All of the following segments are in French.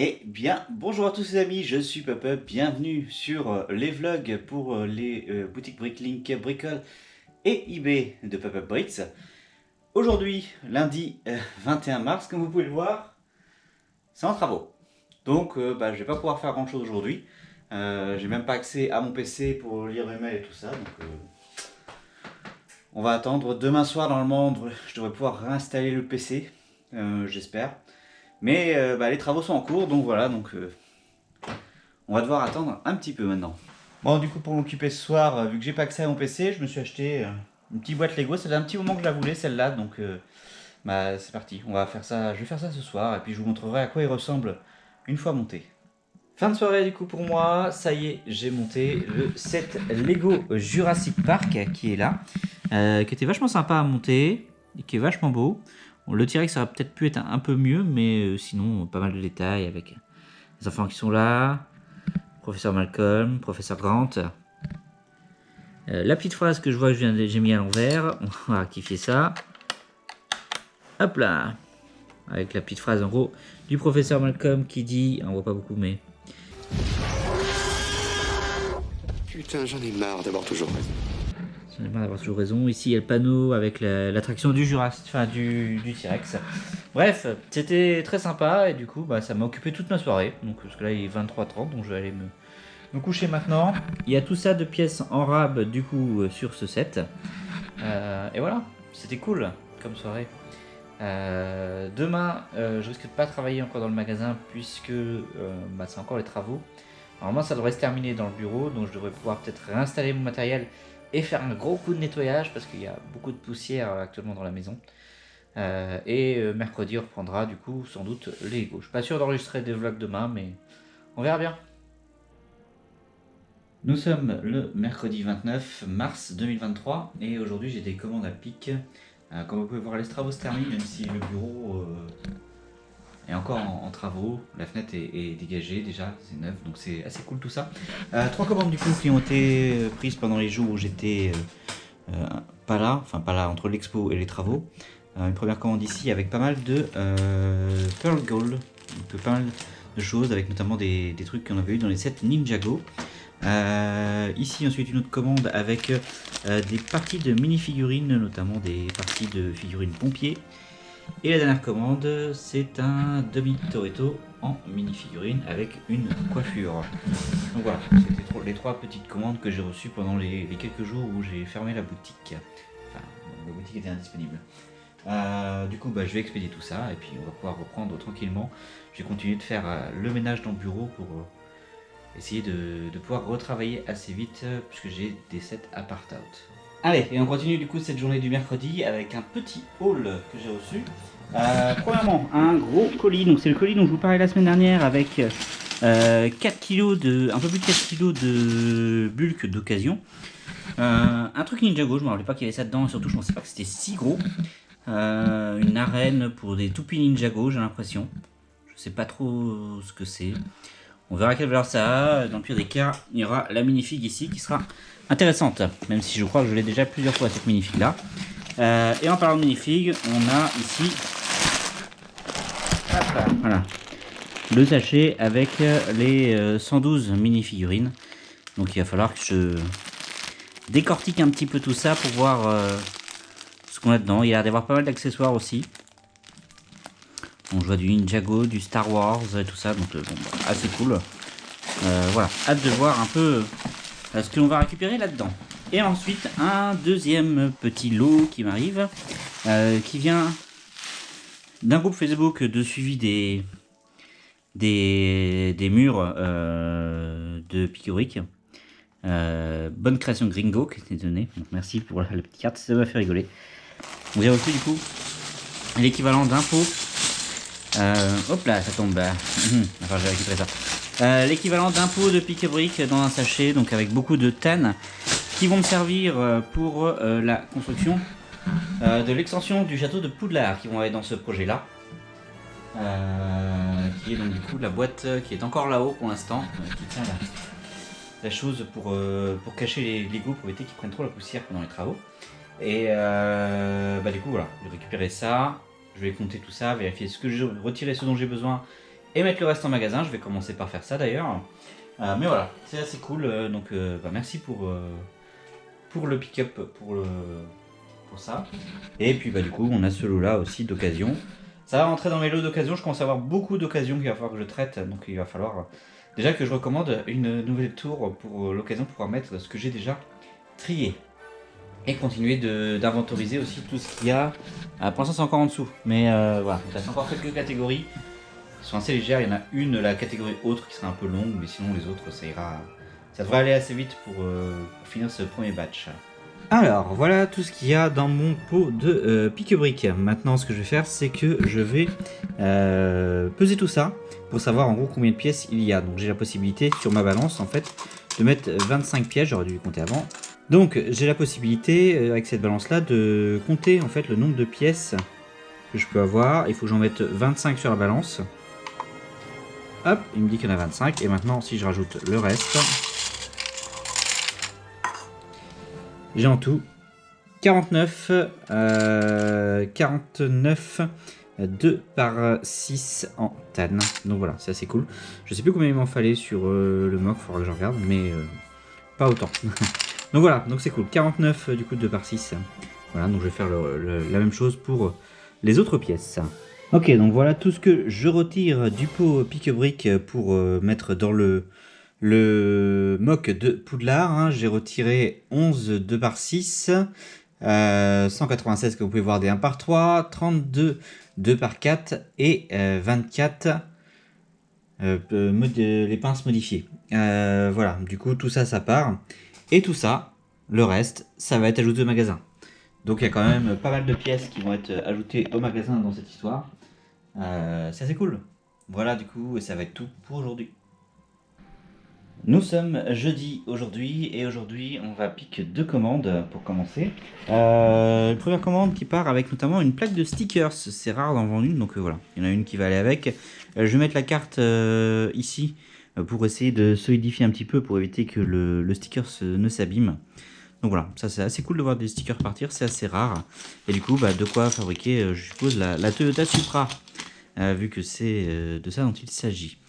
Eh bien, bonjour à tous les amis, je suis Pop-Up, bienvenue sur les vlogs pour les boutiques Bricklink, Bricole et eBay de Pop-Up Bricks. Aujourd'hui, lundi 21 mars, comme vous pouvez le voir, c'est en travaux. Donc je ne vais pas pouvoir faire grand chose aujourd'hui. J'ai même pas accès à mon PC pour lire mes mails et tout ça. Donc on va attendre. Demain soir, normalement, je devrais pouvoir réinstaller le PC, j'espère. Mais les travaux sont en cours, donc voilà, on va devoir attendre un petit peu maintenant. Bon, du coup, pour m'occuper ce soir, vu que j'ai pas accès à mon PC, je me suis acheté une petite boîte Lego. Ça fait un petit moment que je la voulais, celle-là, donc c'est parti. On va faire ça. Je vais faire ça ce soir, et puis je vous montrerai à quoi il ressemble une fois monté. Fin de soirée du coup pour moi, ça y est, j'ai monté le set Lego Jurassic Park qui est là, qui était vachement sympa à monter, et qui est vachement beau. Bon, le T-Rex ça aurait peut-être pu être un peu mieux, mais sinon pas mal de détails avec les enfants qui sont là, professeur Malcolm, professeur Grant. La petite phrase que je vois que j'ai mis à l'envers, on va rectifier ça. Hop là, avec la petite phrase en gros du professeur Malcolm qui dit, on voit pas beaucoup mais... Putain, j'en ai marre d'avoir toujours raison. J'en ai marre d'avoir toujours raison. Ici, il y a le panneau avec l'attraction du Jurassic, enfin du T-Rex. Bref, c'était très sympa et du coup, ça m'a occupé toute ma soirée. Donc, parce que là, il est 23h30, donc je vais aller me coucher maintenant. Il y a tout ça de pièces en rab du coup sur ce set. Et voilà, c'était cool comme soirée. Demain, je risque de pas travailler encore dans le magasin puisque c'est encore les travaux. Normalement, ça devrait se terminer dans le bureau, donc je devrais pouvoir peut-être réinstaller mon matériel et faire un gros coup de nettoyage parce qu'il y a beaucoup de poussière actuellement dans la maison. Mercredi, on reprendra du coup sans doute les Lego. Je suis pas sûr d'enregistrer des vlogs demain, mais on verra bien. Nous sommes le mercredi 29 mars 2023 et aujourd'hui j'ai des commandes à pic. Comme vous pouvez voir, les travaux se terminent, même si le bureau est encore en travaux. La fenêtre est dégagée déjà, c'est neuf, donc c'est assez cool tout ça. 3 commandes du coup qui ont été prises pendant les jours où j'étais pas là entre l'expo et les travaux. Une première commande ici avec pas mal de Pearl Gold, donc pas mal de choses avec notamment des trucs qu'on avait eu dans les sets Ninjago. Ici ensuite une autre commande avec des parties de mini-figurines, notamment des parties de figurines pompiers. Et la dernière commande, c'est un demi-Toretto en mini-figurine avec une coiffure. Donc voilà, c'était les 3 petites commandes que j'ai reçues pendant les quelques jours où j'ai fermé la boutique. Enfin, la boutique était indisponible. Du coup, je vais expédier tout ça et puis on va pouvoir reprendre tranquillement. Je vais continuer de faire le ménage dans le bureau pour essayer de pouvoir retravailler assez vite puisque j'ai des sets à part out. Allez, et on continue du coup cette journée du mercredi avec un petit haul que j'ai reçu. Premièrement, un gros colis, donc c'est le colis dont je vous parlais la semaine dernière avec 4 kg un peu plus de 4 kg de bulk d'occasion. Un truc Ninjago, je me rappelais pas qu'il y avait ça dedans et surtout je pensais pas que c'était si gros. Une arène pour des toupies Ninjago, j'ai l'impression. Je sais pas trop ce que c'est. On verra quelle valeur ça a. Dans le pire des cas, il y aura la minifig ici qui sera intéressante. Même si je crois que je l'ai déjà plusieurs fois cette minifig là. Et en parlant de minifig, on a ici voilà, le sachet avec les 112 mini-figurines. Donc il va falloir que je décortique un petit peu tout ça pour voir ce qu'on a dedans. Il y a l'air d'avoir pas mal d'accessoires aussi. On voit du Ninjago, du Star Wars et tout ça, donc assez cool. Voilà, hâte de voir un peu ce que l'on va récupérer là-dedans. Et ensuite, un deuxième petit lot qui m'arrive, qui vient d'un groupe Facebook de suivi des murs de Picoric. Bonne création Gringo qui était donnée. Donc merci pour la petite carte, ça m'a fait rigoler. Vous avez aussi du coup l'équivalent d'un pot. Hop là, ça tombe. Enfin, je vais récupérer ça. L'équivalent d'un pot de pique-brique dans un sachet, donc avec beaucoup de tannes, qui vont me servir pour la construction de l'extension du château de Poudlard, qui vont aller dans ce projet-là. Qui est donc du coup la boîte qui est encore là-haut pour l'instant, qui tient la chose pour cacher les Lego pour éviter qu'ils prennent trop la poussière pendant les travaux. Et du coup voilà, je vais récupérer ça. Je vais compter tout ça, vérifier ce que j'ai retiré, ce dont j'ai besoin et mettre le reste en magasin. Je vais commencer par faire ça d'ailleurs. Mais voilà, c'est assez cool. Donc merci pour le pick-up, pour ça. Et puis du coup, on a ce lot-là aussi d'occasion. Ça va rentrer dans mes lots d'occasion. Je commence à avoir beaucoup d'occasions qu'il va falloir que je traite. Donc il va falloir déjà que je recommande une nouvelle tour pour l'occasion de pouvoir mettre ce que j'ai déjà trié. Et continuer d'inventoriser aussi tout ce qu'il y a. Pour l'instant, c'est encore en dessous. Mais voilà, il reste encore quelques catégories qui sont assez légères. Il y en a une, la catégorie autre, qui sera un peu longue. Mais sinon, les autres, ça ira. Ça devrait aller assez vite pour finir ce premier batch. Alors, voilà tout ce qu'il y a dans mon pot de pique-briques. Maintenant, ce que je vais faire, c'est que je vais peser tout ça pour savoir en gros combien de pièces il y a. Donc, j'ai la possibilité sur ma balance, en fait, de mettre 25 pièces. J'aurais dû compter avant. Donc, j'ai la possibilité, avec cette balance-là, de compter en fait le nombre de pièces que je peux avoir. Il faut que j'en mette 25 sur la balance. Hop, il me dit qu'il y en a 25. Et maintenant, si je rajoute le reste, j'ai en tout 49, 2 par 6 en tan. Donc voilà, c'est assez cool. Je sais plus combien il m'en fallait sur le mock, il faudra que je regarde, mais pas autant. Donc voilà, donc c'est cool. 49 du coup 2 par 6. Voilà, donc je vais faire la même chose pour les autres pièces. Ok, donc voilà tout ce que je retire du pot pique-brique pour mettre dans le mock de Poudlard. Hein. J'ai retiré 11 2 par 6, 196 que vous pouvez voir des 1 par 3, 32 2 par 4 et 24 les pinces modifiées. Voilà, du coup tout ça, ça part. Et tout ça, le reste, ça va être ajouté au magasin. Donc il y a quand même pas mal de pièces qui vont être ajoutées au magasin dans cette histoire. C'est assez cool. Voilà, du coup, ça va être tout pour aujourd'hui. Nous sommes jeudi aujourd'hui et aujourd'hui on va piquer 2 commandes pour commencer. Une première commande qui part avec notamment une plaque de stickers, c'est rare d'en vendre une donc voilà, il y en a une qui va aller avec. Je vais mettre la carte ici pour essayer de solidifier un petit peu pour éviter que le sticker ne s'abîme. Donc voilà, ça c'est assez cool de voir des stickers partir, c'est assez rare. Et du coup de quoi fabriquer je suppose la Toyota Supra. Vu que c'est de ça dont il s'agit.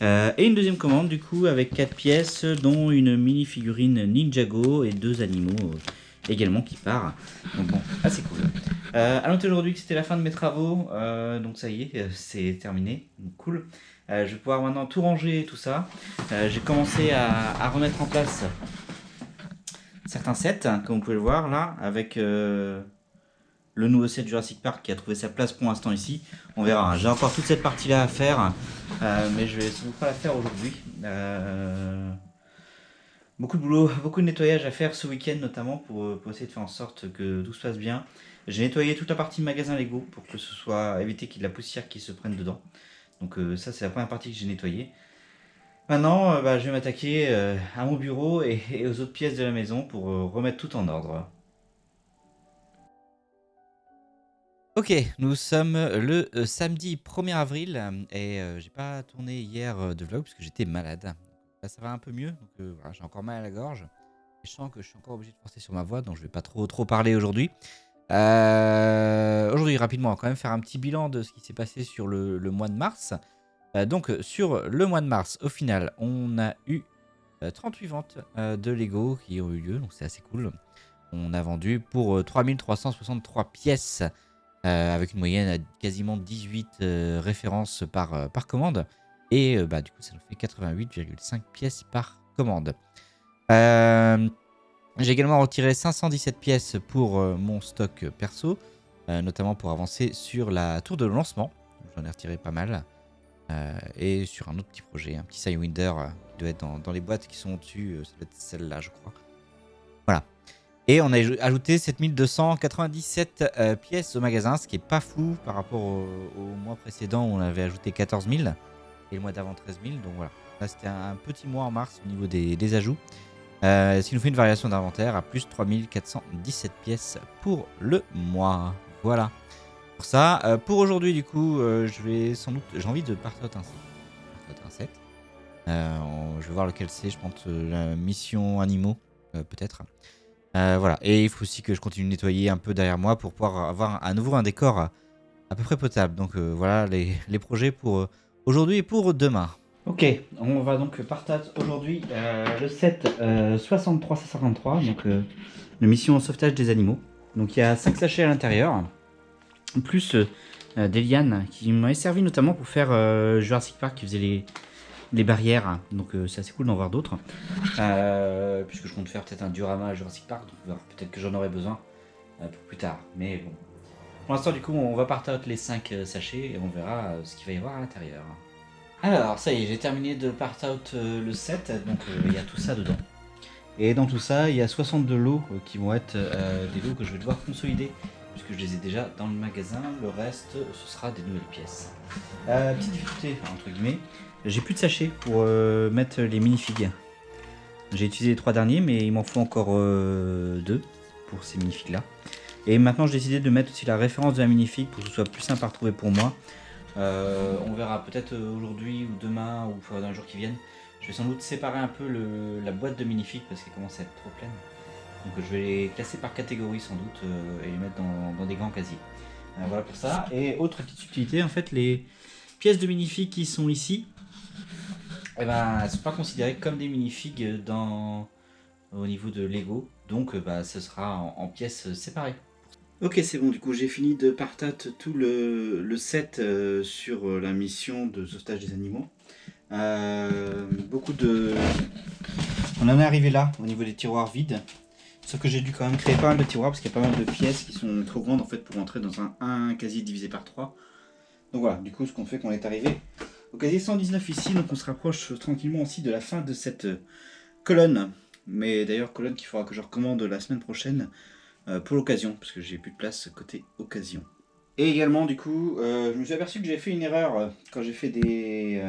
Et une deuxième commande du coup avec 4 pièces dont une mini figurine Ninjago et 2 animaux également qui part. Donc bon, assez cool. À noter aujourd'hui que c'était la fin de mes travaux, donc ça y est, c'est terminé, donc cool. Je vais pouvoir maintenant tout ranger tout ça. J'ai commencé à remettre en place certains sets, hein, comme vous pouvez le voir là, avec le nouveau set Jurassic Park qui a trouvé sa place pour l'instant ici. On verra, j'ai encore toute cette partie là à faire, mais je vais sans doute pas la faire aujourd'hui. Beaucoup de boulot, beaucoup de nettoyage à faire ce week-end notamment pour essayer de faire en sorte que tout se passe bien. J'ai nettoyé toute la partie magasin Lego pour que ce soit éviter qu'il y ait de la poussière qui se prenne dedans. Donc ça c'est la première partie que j'ai nettoyée. Maintenant je vais m'attaquer à mon bureau et aux autres pièces de la maison pour remettre tout en ordre. Ok, nous sommes le samedi 1er avril et j'ai pas tourné hier de vlog parce que j'étais malade. Là ça va un peu mieux, donc voilà, j'ai encore mal à la gorge. Et je sens que je suis encore obligé de forcer sur ma voix, donc je vais pas trop parler aujourd'hui. Aujourd'hui rapidement, on va quand même faire un petit bilan de ce qui s'est passé sur le mois de mars. Donc sur le mois de mars, au final, on a eu 38 ventes de Lego qui ont eu lieu, donc c'est assez cool. On a vendu pour 3363 pièces. Avec une moyenne à quasiment 18 références par commande. Et du coup, ça nous fait 88,5 pièces par commande. J'ai également retiré 517 pièces pour mon stock perso, notamment pour avancer sur la tour de lancement. J'en ai retiré pas mal. Et sur un autre petit projet, un petit Sidewinder qui doit être dans les boîtes qui sont au-dessus. Ça doit être celle-là, je crois. Voilà. Et on a ajouté 7297 pièces au magasin, ce qui est pas fou par rapport au mois précédent où on avait ajouté 14 000 et le mois d'avant 13 000. Donc voilà, là c'était un petit mois en mars au niveau des ajouts. Ce qui nous fait une variation d'inventaire à plus 3417 pièces pour le mois. Voilà. Pour ça, pour aujourd'hui du coup, j'ai envie de partir un set. Je vais voir lequel c'est, je pense la mission animaux peut-être. Voilà, et il faut aussi que je continue de nettoyer un peu derrière moi pour pouvoir avoir à nouveau un décor à peu près potable. Donc voilà les projets pour aujourd'hui et pour demain. Ok, on va donc partager aujourd'hui le set 63-53, donc de mission sauvetage des animaux. Donc il y a 5 sachets à l'intérieur, plus des lianes qui m'avaient servi notamment pour faire Jurassic Park qui faisait les barrières. Donc c'est assez cool d'en voir d'autres. Puisque je compte faire peut-être un diorama à Jurassic Park, donc peut-être que j'en aurai besoin pour plus tard. Mais bon, pour l'instant du coup on va partager les 5 sachets et on verra ce qu'il va y avoir à l'intérieur. Alors ça y est, j'ai terminé de part out le set, donc il y a tout ça dedans. Et dans tout ça, il y a 62 lots qui vont être des lots que je vais devoir consolider, puisque je les ai déjà dans le magasin. Le reste, ce sera des nouvelles pièces. Petite difficulté, entre guillemets, j'ai plus de sachets pour mettre les minifigs. J'ai utilisé les 3 derniers, mais il m'en faut encore 2 pour ces minifigs là. Et maintenant, j'ai décidé de mettre aussi la référence de la minifig pour que ce soit plus simple à retrouver pour moi. On verra peut-être aujourd'hui ou demain ou dans les jours qui viennent. Je vais sans doute séparer un peu la boîte de minifigs parce qu'elle commence à être trop pleine. Donc je vais les classer par catégorie sans doute et les mettre dans des grands casiers. Voilà pour ça. Et autre petite subtilité, en fait les pièces de minifigs qui sont ici, eh ben, elles ne sont pas considérées comme des minifigs au niveau de Lego. Donc ce sera en pièces séparées. Ok, c'est bon, du coup j'ai fini de partager tout le set sur la mission de sauvetage des animaux. On en est arrivé là, au niveau des tiroirs vides. Sauf que j'ai dû quand même créer pas mal de tiroirs parce qu'il y a pas mal de pièces qui sont trop grandes en fait pour rentrer dans un casier divisé par 3. Donc voilà, du coup ce qu'on fait qu'on est arrivé au casier 119 ici, donc on se rapproche tranquillement aussi de la fin de cette colonne. Mais d'ailleurs colonne qu'il faudra que je recommande la semaine prochaine. Pour l'occasion, parce que j'ai plus de place côté occasion. Et également, du coup, je me suis aperçu que j'ai fait une erreur quand j'ai fait des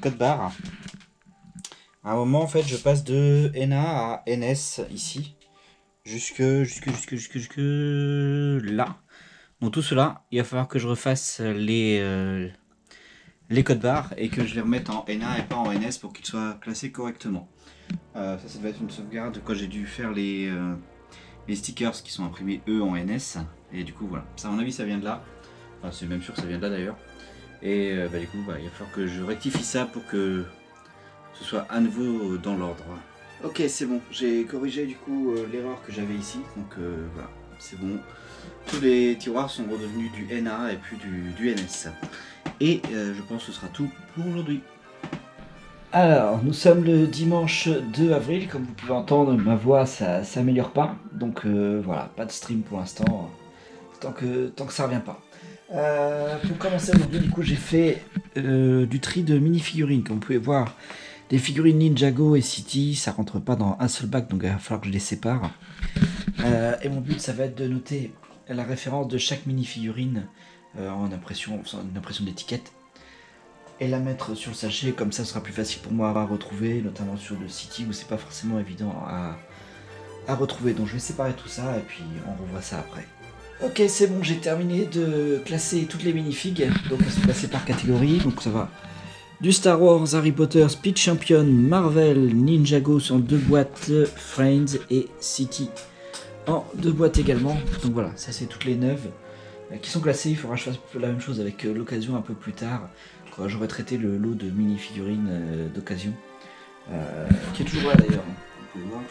codes barres. À un moment, en fait, je passe de NA à NS ici, jusque là. Donc tout cela, il va falloir que je refasse les codes barres et que je les remette en NA et pas en NS pour qu'ils soient classés correctement. Ça va être une sauvegarde quand j'ai dû faire les stickers qui sont imprimés eux en NS. Et du coup voilà, ça à mon avis ça vient de là. Enfin c'est même sûr que ça vient de là d'ailleurs. Et du coup il va falloir que je rectifie ça pour que ce soit à nouveau dans l'ordre. Ok c'est bon, j'ai corrigé du coup l'erreur que j'avais ici. Donc voilà, c'est bon. Tous les tiroirs sont redevenus du NA et puis du NS. Et je pense que ce sera tout pour aujourd'hui. Alors, nous sommes le dimanche 2 avril, comme vous pouvez entendre, ma voix ça s'améliore pas, donc voilà, pas de stream pour l'instant, tant que ça revient pas. Pour commencer aujourd'hui, du coup j'ai fait du tri de mini-figurines, comme vous pouvez voir, des figurines Ninjago et City, ça rentre pas dans un seul bac, donc il va falloir que je les sépare. Et mon but ça va être de noter la référence de chaque mini-figurine en impression d'étiquette. Et la mettre sur le sachet, comme ça ce sera plus facile pour moi à retrouver, notamment sur le City où c'est pas forcément évident à retrouver. Donc je vais séparer tout ça et puis on revoit ça après. Ok c'est bon, j'ai terminé de classer toutes les minifigs, donc elles sont classées par catégorie, donc ça va du Star Wars, Harry Potter, Speed Champion, Marvel, Ninjago en 2 boîtes, Friends et City en 2 boîtes également. Donc voilà, ça c'est toutes les 9 qui sont classées. Il faudra que je fasse la même chose avec l'occasion un peu plus tard. J'aurais traité le lot de mini-figurines d'occasion, qui est toujours là d'ailleurs, vous pouvez voir,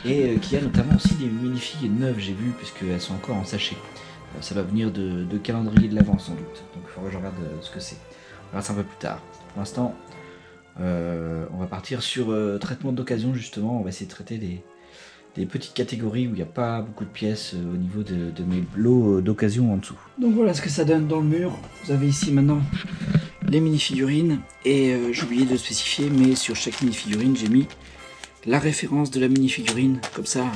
et qui a notamment aussi des mini-figues neuves, j'ai vu, puisqu'elles sont encore en sachet. Ça va venir de calendrier de l'avant sans doute, donc il faudra que je regarde ce que c'est. On verra ça un peu plus tard. Pour l'instant, on va partir sur traitement d'occasion justement, on va essayer de traiter des petites catégories où il n'y a pas beaucoup de pièces au niveau de mes lots d'occasion en dessous. Donc voilà ce que ça donne dans le mur. Vous avez ici maintenant les mini-figurines et j'ai oublié de spécifier, mais sur chaque mini-figurine j'ai mis la référence de la mini-figurine, comme ça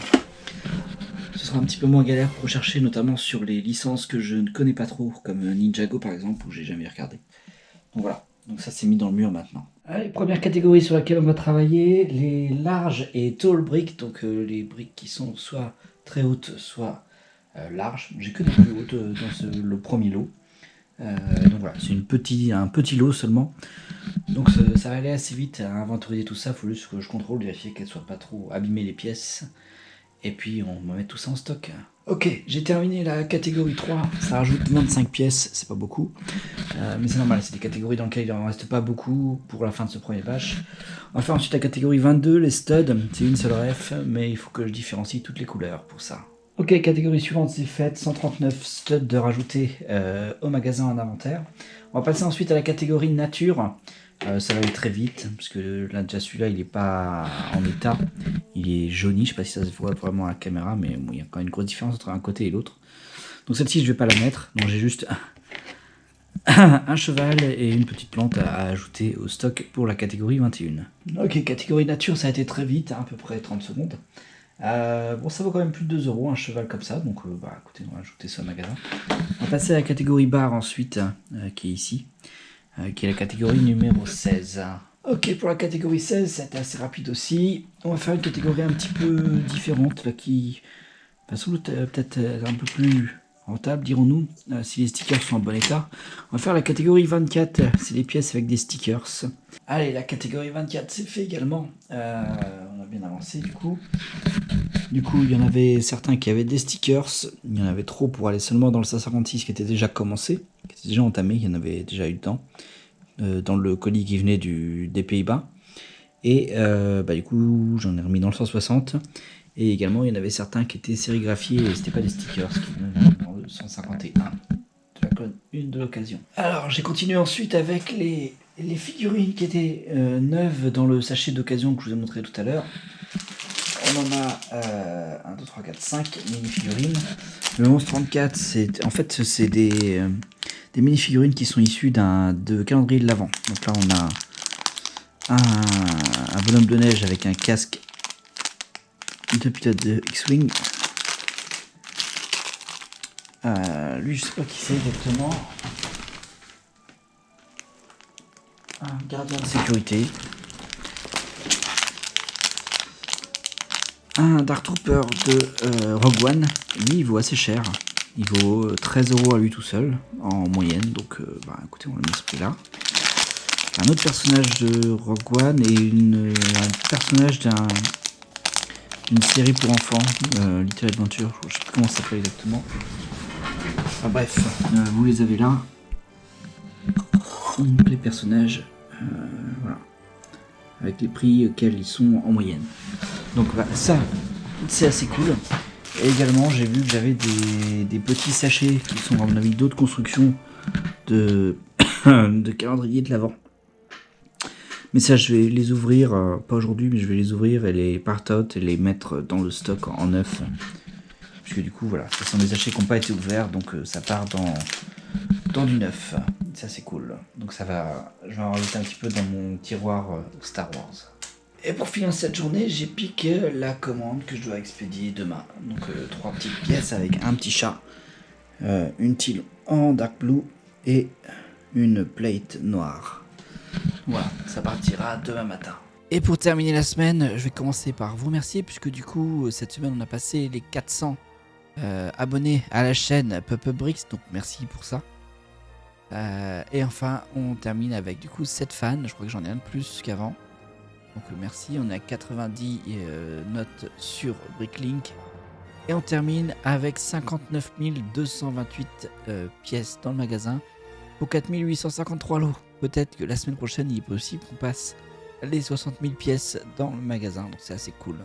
ce sera un petit peu moins galère pour rechercher, notamment sur les licences que je ne connais pas trop, comme Ninjago par exemple, où j'ai jamais regardé. Donc voilà, donc ça c'est mis dans le mur maintenant. Allez, première catégorie sur laquelle on va travailler, les larges et tall bricks, donc les briques qui sont soit très hautes, soit larges. J'ai que des plus hautes dans le premier lot. Donc voilà, c'est un petit lot seulement. Donc ça va aller assez vite à inventorier tout ça. Il faut juste que je contrôle, vérifier qu'elles ne soient pas trop abîmées les pièces. Et puis on va mettre tout ça en stock. Ok, j'ai terminé la catégorie 3, ça rajoute 25 pièces, c'est pas beaucoup. Mais c'est normal, c'est des catégories dans lesquelles il en reste pas beaucoup pour la fin de ce premier patch. On va faire ensuite la catégorie 22, les studs, c'est une seule ref, mais il faut que je différencie toutes les couleurs pour ça. Ok, catégorie suivante, c'est faite, 139 studs de rajouter au magasin en inventaire. On va passer ensuite à la catégorie nature. Ça va aller très vite, parce que là déjà celui-là il est pas en état, il est jauni, je sais pas si ça se voit vraiment à la caméra, mais bon, il y a quand même une grosse différence entre un côté et l'autre. Donc celle-ci je vais pas la mettre, donc j'ai juste un cheval et une petite plante à ajouter au stock pour la catégorie 21. Ok, catégorie nature ça a été très vite, à peu près 30 secondes. Bon, ça vaut quand même plus de 2 € un cheval comme ça, donc écoutez, on va ajouter ça au magasin. On va passer à la catégorie bar ensuite, qui est ici. Qui est la catégorie numéro 16. Ok, pour la catégorie 16, c'était assez rapide aussi. On va faire une catégorie un petit peu différente, là, qui va sans doute peut-être un peu plus rentable, dirons-nous, si les stickers sont en bon état. On va faire la catégorie 24, c'est les pièces avec des stickers. Allez, la catégorie 24, c'est fait également. On a bien avancé du coup. Du coup, il y en avait certains qui avaient des stickers. Il y en avait trop pour aller seulement dans le 156 qui était déjà commencé, qui était déjà entamé, il y en avait déjà eu le temps. Dans le colis qui venait des Pays-Bas. Et du coup, j'en ai remis dans le 160. Et également, il y en avait certains qui étaient sérigraphiés et c'était pas des stickers, qui venaient dans le 151 de la colonne 1 de l'occasion. Alors, j'ai continué ensuite avec les figurines qui étaient neuves dans le sachet d'occasion que je vous ai montré tout à l'heure. On en a 1, 2, 3, 4, 5 mini-figurines. Le 1134, c'est des mini-figurines qui sont issues de calendrier de l'Avent. Donc là, on a un bonhomme de neige avec un casque de pilote de X-Wing. Lui, je sais pas qui c'est exactement. Un gardien de sécurité. Un Dark Trooper de Rogue One. Lui, il vaut assez cher. Il vaut 13 € à lui tout seul, en moyenne. Donc, écoutez, on le met ce prix-là. Un autre personnage de Rogue One et un personnage d'une série pour enfants, Little Adventure. Je sais plus comment ça s'appelle exactement. Enfin bref, vous les avez là. Les personnages, voilà. Avec les prix auxquels ils sont en moyenne. Donc ça, c'est assez cool. Et également, j'ai vu que j'avais des petits sachets qui sont à mon avis d'autres constructions de calendrier de l'Avent. Mais ça, je vais les ouvrir, pas aujourd'hui, mais je vais les ouvrir et les part-out et les mettre dans le stock en neuf. Puisque du coup, voilà, ce sont des sachets qui n'ont pas été ouverts, donc ça part dans du neuf. Ça, c'est cool. Donc je vais en rajouter un petit peu dans mon tiroir Star Wars. Et pour finir cette journée, j'ai piqué la commande que je dois expédier demain. Donc 3 petites pièces avec un petit chat, une tile en dark blue et une plate noire. Voilà, ça partira demain matin. Et pour terminer la semaine, je vais commencer par vous remercier puisque du coup, cette semaine, on a passé les 400 abonnés à la chaîne Pop-Up Bricks, donc merci pour ça. Et enfin, on termine avec du coup 7 fans, je crois que j'en ai un de plus qu'avant. Donc merci, on est à 90 notes sur Bricklink. Et on termine avec 59 228 pièces dans le magasin pour 4853 lots. Peut-être que la semaine prochaine, il est possible qu'on passe les 60 000 pièces dans le magasin, donc c'est assez cool.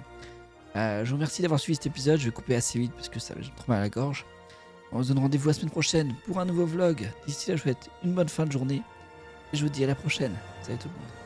Je vous remercie d'avoir suivi cet épisode, je vais couper assez vite parce que ça j'ai trop mal à la gorge. On se donne rendez-vous la semaine prochaine pour un nouveau vlog. D'ici là, je vous souhaite une bonne fin de journée et je vous dis à la prochaine. Salut tout le monde.